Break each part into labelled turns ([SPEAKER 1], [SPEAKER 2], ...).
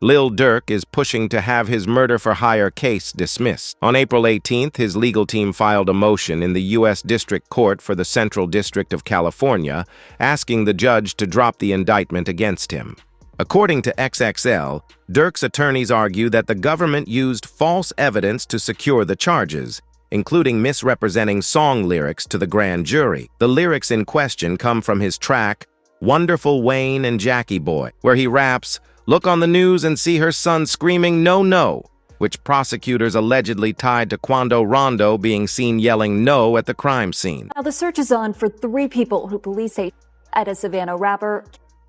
[SPEAKER 1] Lil Durk is pushing to have his murder-for-hire case dismissed. On April 18th, his legal team filed a motion in the U.S. District Court for the Central District of California, asking the judge to drop the indictment against him. According to XXL, Durk's attorneys argue that the government used false evidence to secure the charges, including misrepresenting song lyrics to the grand jury. The lyrics in question come from his track, Wonderful Wayne and Jackie Boy, where he raps, "Look on the news and see her son screaming, no, no," which prosecutors allegedly tied to Quando Rondo being seen yelling no at the crime scene.
[SPEAKER 2] Now the search is on for 3 people who police say at a Savannah rapper,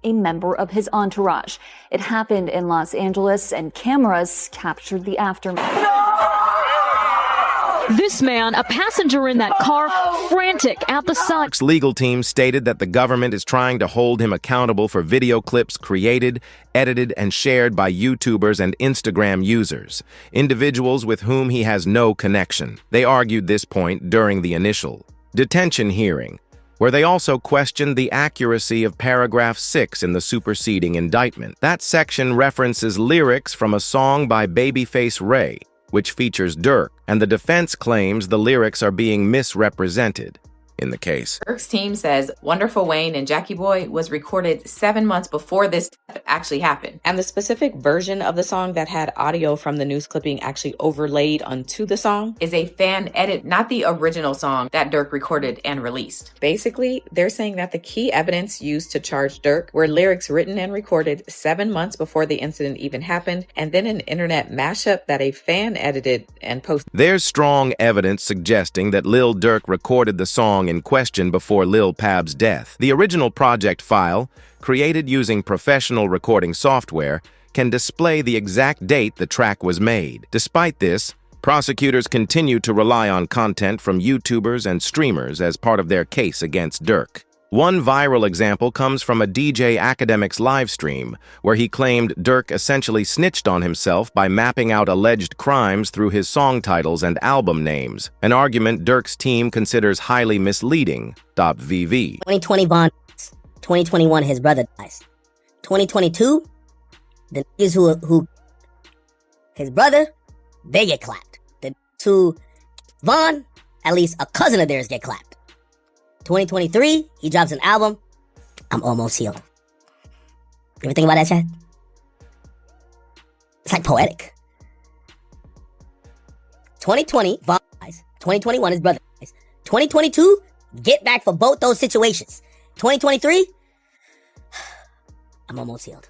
[SPEAKER 2] a member of his entourage. It happened in Los Angeles and cameras captured the aftermath.
[SPEAKER 3] This man, a passenger in that car, frantic at the side.
[SPEAKER 1] Durk's legal team stated that the government is trying to hold him accountable for video clips created, edited, and shared by YouTubers and Instagram users, individuals with whom he has no connection. They argued this point during the initial detention hearing, where they also questioned the accuracy of paragraph 6 in the superseding indictment. That section references lyrics from a song by Babyface Ray, which features Durk, and the defense claims the lyrics are being misrepresented in the case.
[SPEAKER 4] Durk's team says Wonderful Wayne and Jackie Boy was recorded 7 months before this actually happened. And the specific version of the song that had audio from the news clipping actually overlaid onto the song is a fan edit, not the original song that Durk recorded and released. Basically, they're saying that the key evidence used to charge Durk were lyrics written and recorded 7 months before the incident even happened, and then an internet mashup that a fan edited and posted.
[SPEAKER 1] There's strong evidence suggesting that Lil Durk recorded the song in question before Lil Pab's death. The original project file, created using professional recording software, can display the exact date the track was made. Despite this, prosecutors continue to rely on content from YouTubers and streamers as part of their case against Durk. One viral example comes from a DJ Academic's livestream, where he claimed Durk essentially snitched on himself by mapping out alleged crimes through his song titles and album names, an argument Durk's team considers highly misleading. VV.
[SPEAKER 5] 2020 Von, 2021 his brother dies. 2022, the niggas who his brother, they get clapped. The two Von, at least a cousin of theirs get clapped. 2023, he drops an album, I'm almost healed. You ever think about that, Chad? It's like poetic. 2020, Von dies. 2021, his brother dies. 2022, get back for both those situations. 2023, I'm almost healed.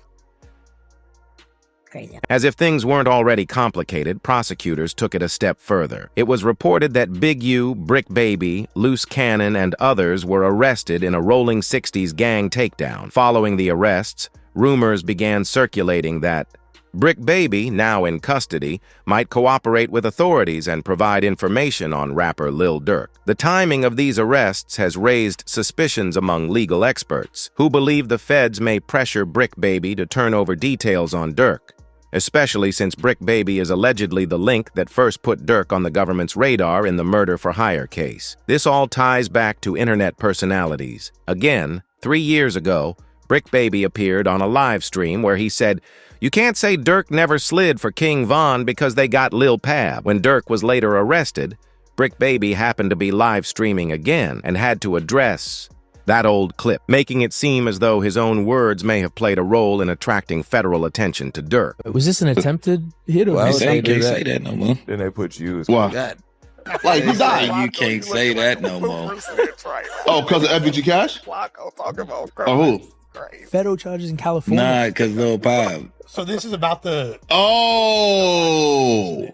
[SPEAKER 5] Crazy.
[SPEAKER 1] As if things weren't already complicated, prosecutors took it a step further. It was reported that Big U, Brick Baby, Loose Cannon, and others were arrested in a Rolling 60s gang takedown. Following the arrests, rumors began circulating that Brick Baby, now in custody, might cooperate with authorities and provide information on rapper Lil Durk. The timing of these arrests has raised suspicions among legal experts, who believe the feds may pressure Brick Baby to turn over details on Durk, especially since Brick Baby is allegedly the link that first put Durk on the government's radar in the murder-for-hire case. This all ties back to internet personalities. Again, 3 years ago, Brick Baby appeared on a live stream where he said, "You can't say Durk never slid for King Von because they got Lil Pab." When Durk was later arrested, Brick Baby happened to be live streaming again and had to address that old clip, making it seem as though his own words may have played a role in attracting federal attention to Durk.
[SPEAKER 6] Was this an attempted hit or
[SPEAKER 7] Well, they can't say that no more.
[SPEAKER 8] Then they put you as
[SPEAKER 7] Why?
[SPEAKER 8] Like, who died?
[SPEAKER 7] You can't say that no more.
[SPEAKER 8] Oh, because of FBG Cash? Oh, who?
[SPEAKER 6] federal charges in California?
[SPEAKER 7] Nah, because Lil Pab.
[SPEAKER 9] So this is about the...
[SPEAKER 8] Oh!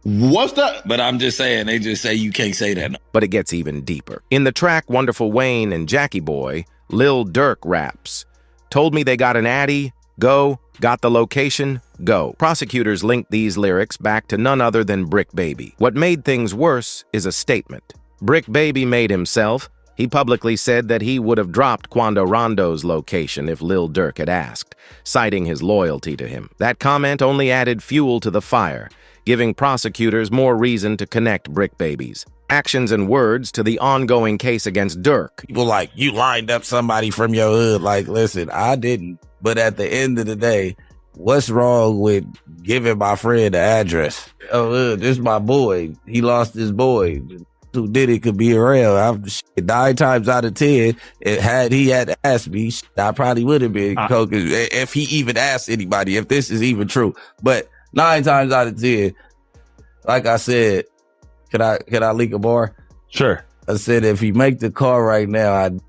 [SPEAKER 8] What's that?
[SPEAKER 7] But I'm just saying, they just say you can't say that.
[SPEAKER 1] But it gets even deeper. In the track Wonderful Wayne and Jackie Boy, Lil Durk raps, "Told me they got an addy, go, got the location, go." Prosecutors linked these lyrics back to none other than Brick Baby. What made things worse is a statement Brick Baby made himself. He publicly said that he would have dropped Quando Rondo's location if Lil Durk had asked, citing his loyalty to him. That comment only added fuel to the fire, giving prosecutors more reason to connect Brick Baby's actions and words to the ongoing case against Durk.
[SPEAKER 10] People like, you lined up somebody from your hood. Like, listen, I didn't. But at the end of the day,
[SPEAKER 9] what's wrong with giving my friend the address? Oh, this is my boy. He lost his boy. Who did it could be around. 9 times out of 10, had he had asked me, I probably would have been coaching if he even asked anybody, if this is even true. But 9 times out of 10, like I said, can I leak a bar?
[SPEAKER 10] Sure.
[SPEAKER 9] I said, if he make the call right now, I'd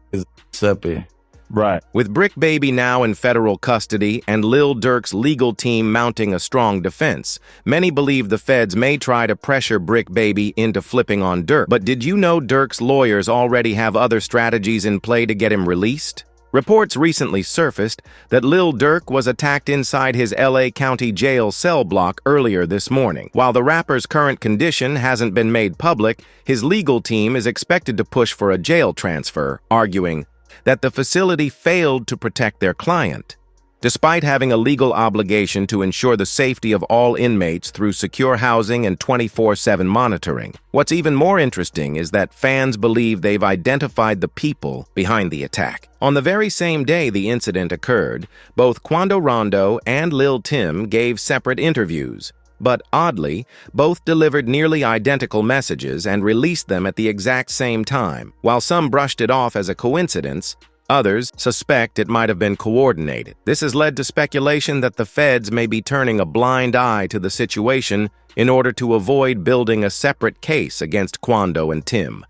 [SPEAKER 9] up it.
[SPEAKER 10] Right.
[SPEAKER 1] With Brick Baby now in federal custody and Lil Durk's legal team mounting a strong defense, many believe the feds may try to pressure Brick Baby into flipping on Durk. But did you know Durk's lawyers already have other strategies in play to get him released? Reports recently surfaced that Lil Durk was attacked inside his LA County Jail cell block earlier this morning. While the rapper's current condition hasn't been made public, his legal team is expected to push for a jail transfer, arguing that the facility failed to protect their client. Despite having a legal obligation to ensure the safety of all inmates through secure housing and 24/7 monitoring, what's even more interesting is that fans believe they've identified the people behind the attack. On the very same day the incident occurred, both Quando Rondo and Lil Tim gave separate interviews. But oddly, both delivered nearly identical messages and released them at the exact same time. While some brushed it off as a coincidence, others suspect it might have been coordinated. This has led to speculation that the feds may be turning a blind eye to the situation in order to avoid building a separate case against Quando and Tim,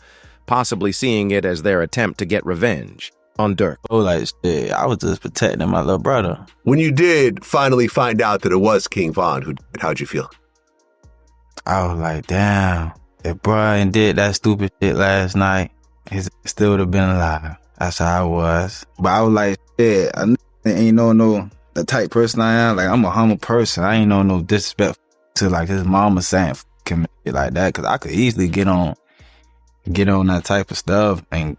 [SPEAKER 1] possibly seeing it as their attempt to get revenge on Durk.
[SPEAKER 11] Oh, like shit, I was just protecting my little brother.
[SPEAKER 12] When you did finally find out that it was King Von who did it, how'd you feel?
[SPEAKER 11] I was like, damn, if Brian did that stupid shit last night, he still would have been alive. That's how I was. But I was like, shit, I ain't no the type person I am. Like, I'm a humble person. I ain't no disrespect to like his mama saying f***ing shit like that. Cause I could easily get on that type of stuff and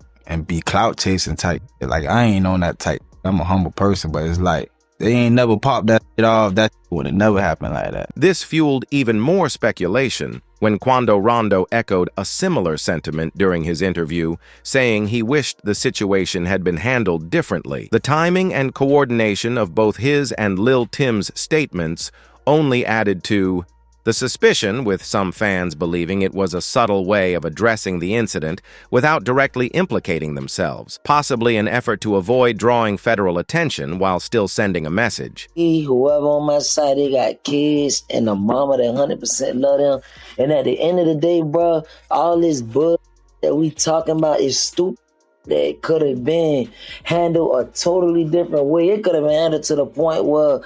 [SPEAKER 11] be clout chasing type. Like, I ain't on that type. I'm a humble person, but it's like, they ain't never popped that shit off. That would have never happened like that.
[SPEAKER 1] This fueled even more speculation when Quando Rondo echoed a similar sentiment during his interview, saying he wished the situation had been handled differently. The timing and coordination of both his and Lil Tim's statements only added to the suspicion, with some fans believing it was a subtle way of addressing the incident without directly implicating themselves, possibly an effort to avoid drawing federal attention while still sending a message.
[SPEAKER 13] Whoever on my side, they got kids and a mama that 100% love them. And at the end of the day, bro, all this bull that we talking about is stupid. That could have been handled a totally different way. It could have been handled to the point where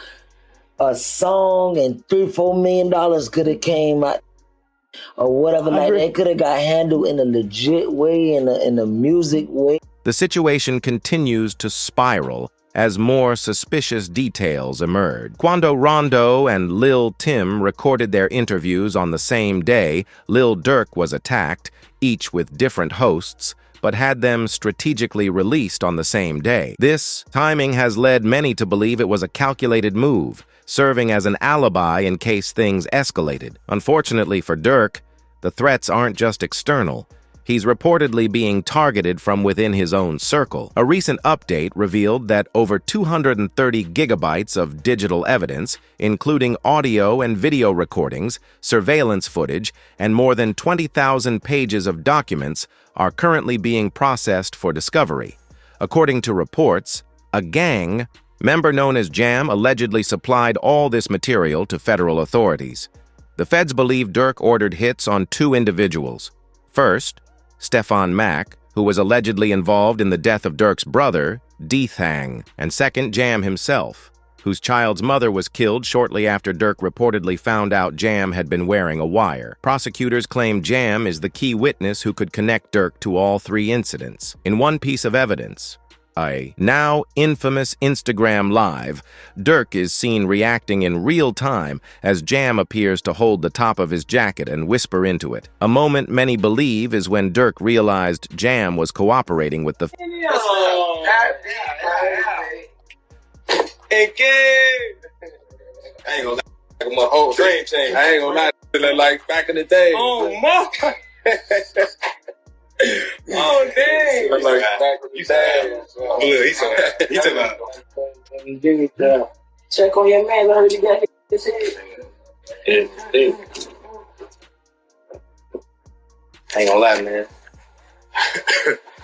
[SPEAKER 13] a song and $3-4 million could have came out or whatever. Like that could have got handled in a legit way, in a music way.
[SPEAKER 1] The situation continues to spiral as more suspicious details emerge. Quando Rondo and Lil Tim recorded their interviews on the same day Lil Durk was attacked, each with different hosts, but had them strategically released on the same day. This timing has led many to believe it was a calculated move, serving as an alibi in case things escalated. Unfortunately for Durk, the threats aren't just external. He's reportedly being targeted from within his own circle. A recent update revealed that over 230 gigabytes of digital evidence, including audio and video recordings, surveillance footage, and more than 20,000 pages of documents, are currently being processed for discovery. According to reports, a gang member known as Jam allegedly supplied all this material to federal authorities. The feds believe Durk ordered hits on 2 individuals. First, Stefan Mack, who was allegedly involved in the death of Durk's brother, D-Thang, and second, Jam himself, whose child's mother was killed shortly after Durk reportedly found out Jam had been wearing a wire. Prosecutors claim Jam is the key witness who could connect Durk to all 3 incidents. In one piece of evidence, a now infamous Instagram Live, Durk is seen reacting in real time as Jam appears to hold the top of his jacket and whisper into it. A moment many believe is when Durk realized Jam was cooperating with the
[SPEAKER 14] I ain't gonna lie, my whole dream changed. I ain't gonna lie, like back in the day. Oh my! Oh dang! Like back in the day. Look, he took out.
[SPEAKER 13] Check on your man. I heard you got his head.
[SPEAKER 14] Yeah. I ain't gonna lie, man.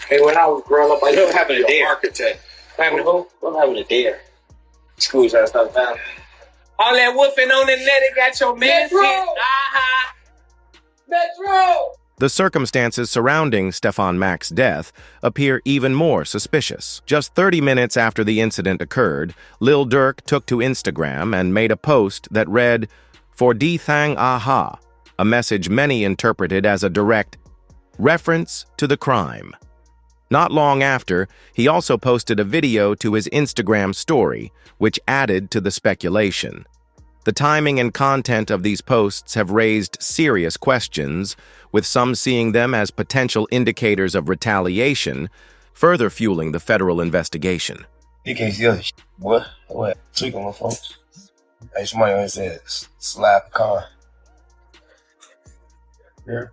[SPEAKER 14] Hey, when I was growing up, I used to having a dare. Architect. Having a who? I'm having a dare. School's out of town. All that woofing on the net, it got your man shit. Metro!
[SPEAKER 1] The circumstances surrounding Stefan Mack's death appear even more suspicious. Just 30 minutes after the incident occurred, Lil Durk took to Instagram and made a post that read, "For D Thang Aha," a message many interpreted as a direct reference to the crime. Not long after, he also posted a video to his Instagram story, which added to the speculation. The timing and content of these posts have raised serious questions, with some seeing them as potential indicators of retaliation, further fueling the federal investigation.
[SPEAKER 10] You can't see other shit, boy. What? Tweak on my folks. Hey, somebody always said, slap car. Yeah.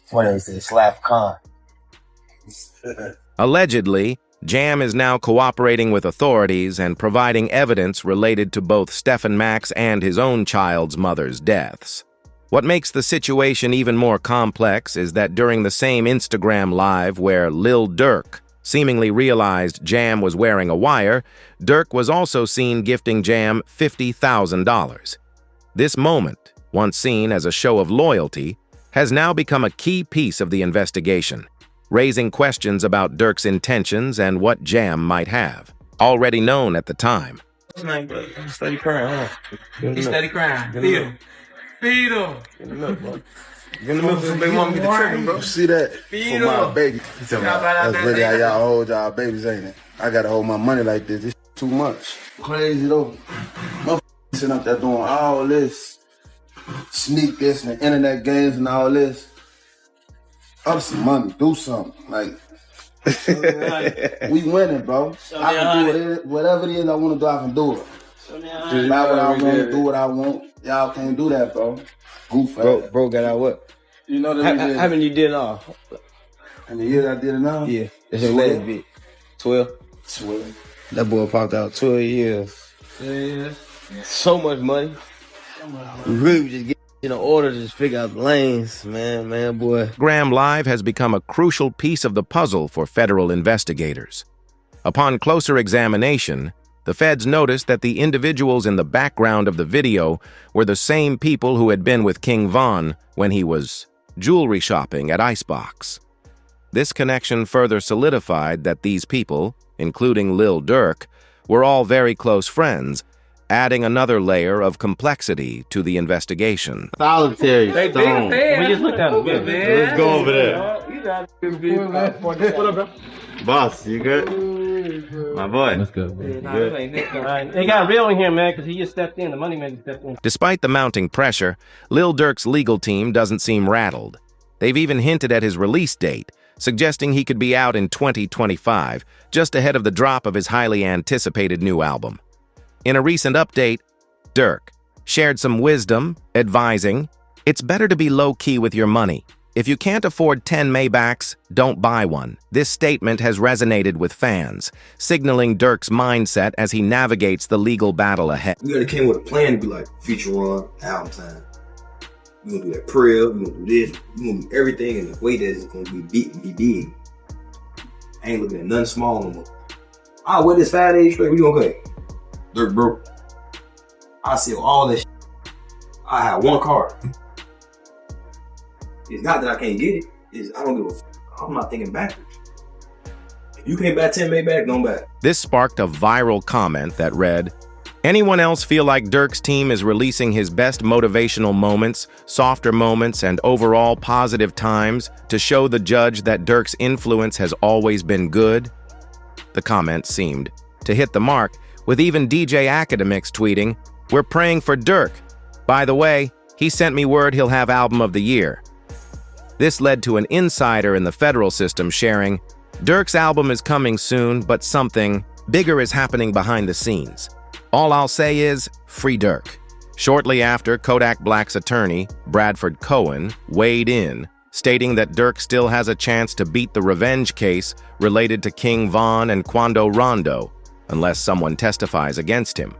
[SPEAKER 10] Somebody always said, slap car.
[SPEAKER 1] Allegedly, Jam is now cooperating with authorities and providing evidence related to both Stefan Mack's and his own child's mother's deaths. What makes the situation even more complex is that during the same Instagram live where Lil Durk seemingly realized Jam was wearing a wire, Durk was also seen gifting Jam $50,000. This moment, once seen as a show of loyalty, has now become a key piece of the investigation, raising questions about Durk's intentions and what Jam might have, already known at the time.
[SPEAKER 10] Steady crying, huh?
[SPEAKER 14] He's steady crying. Feed him. Feed him.
[SPEAKER 10] Get in the milk, bro. Get in the milk so big mama get the trigger, bro.
[SPEAKER 15] See that?
[SPEAKER 14] Feed
[SPEAKER 15] For my
[SPEAKER 14] him.
[SPEAKER 15] baby. That's really how y'all hold y'all babies, ain't it? I gotta hold my money like this. It's too much. Crazy though. Motherfuckers sitting up there doing all this. Sneak this and internet games and all this. Up some money, do something. Like, we winning, bro. I can do whatever it is I want to do, I can do it. Just not what I want to do what I want. Y'all can't do that, bro. Goof
[SPEAKER 10] Bro got out what?
[SPEAKER 15] You know that
[SPEAKER 10] How many you did all?
[SPEAKER 15] And the years I did it now?
[SPEAKER 10] Yeah. That's your last bit. 12?
[SPEAKER 15] 12.
[SPEAKER 10] That boy popped out 12 years. Yeah. So much money. We really just get in order to just figure out the lanes, man, boy.
[SPEAKER 1] Instagram Live has become a crucial piece of the puzzle for federal investigators. Upon closer examination, the feds noticed that the individuals in the background of the video were the same people who had been with King Von when he was jewelry shopping at Icebox. This connection further solidified that these people, including Lil Durk, were all very close friends, adding another layer of complexity to the investigation.
[SPEAKER 11] Solitary stone.
[SPEAKER 14] We just looked at him.
[SPEAKER 11] Let's go over there.
[SPEAKER 14] What up, bro?
[SPEAKER 11] Boss, you good? My boy.
[SPEAKER 10] Let's go.
[SPEAKER 14] They got real in here, man, because he just stepped in. The money man stepped in.
[SPEAKER 1] Despite the mounting pressure, Lil Durk's legal team doesn't seem rattled. They've even hinted at his release date, suggesting he could be out in 2025, just ahead of the drop of his highly anticipated new album. In a recent update, Durk shared some wisdom, advising, "It's better to be low-key with your money. If you can't afford 10 Maybachs, don't buy one." This statement has resonated with fans, signaling Durk's mindset as he navigates the legal battle ahead.
[SPEAKER 10] We already came with a plan to be like feature run, album time. We're gonna do that prayer, we're gonna do this, we're gonna do everything in the way that it's gonna be big. I ain't looking at nothing small no more. I wear this 5 days straight, we gonna go. Durk broke. I sell all this shit. I have one car. It's not that I can't get it. It's I don't give a f. I'm not thinking backwards. If you can't buy 10 Maybach, don't buy it.
[SPEAKER 1] This sparked a viral comment that read, "Anyone else feel like Durk's team is releasing his best motivational moments, softer moments, and overall positive times to show the judge that Durk's influence has always been good?" The comment seemed to hit the mark, with even DJ Academics tweeting, "We're praying for Durk. By the way, he sent me word he'll have Album of the Year." This led to an insider in the federal system sharing, "Durk's album is coming soon, but something bigger is happening behind the scenes. All I'll say is, free Durk." Shortly after, Kodak Black's attorney, Bradford Cohen, weighed in, stating that Durk still has a chance to beat the revenge case related to King Von and Quando Rondo, unless someone testifies against him.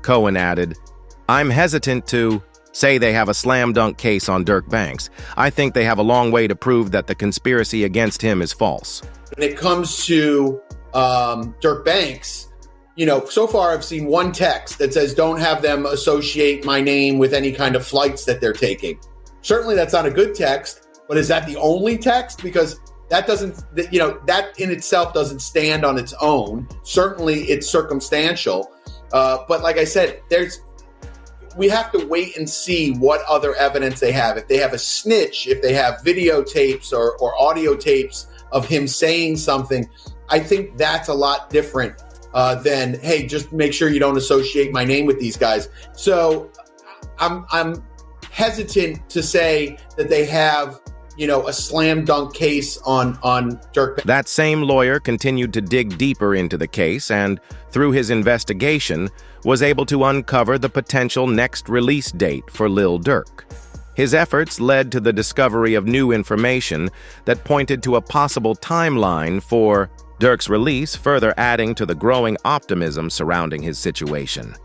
[SPEAKER 1] Cohen added, "I'm hesitant to say they have a slam dunk case on Durk Banks. I think they have a long way to prove that the conspiracy against him is false."
[SPEAKER 16] When it comes to Durk Banks, you know, so far I've seen one text that says, "Don't have them associate my name with any kind of flights that they're taking." Certainly that's not a good text, but is that the only text? Because that doesn't, you know, that in itself doesn't stand on its own. Certainly it's circumstantial. But like I said, we have to wait and see what other evidence they have. If they have a snitch, if they have videotapes or audio tapes of him saying something, I think that's a lot different than, hey, just make sure you don't associate my name with these guys. So I'm hesitant to say that they have, you know, a slam dunk case on Durk.
[SPEAKER 1] That same lawyer continued to dig deeper into the case and, through his investigation, was able to uncover the potential next release date for Lil Durk. His efforts led to the discovery of new information that pointed to a possible timeline for Durk's release, further adding to the growing optimism surrounding his situation.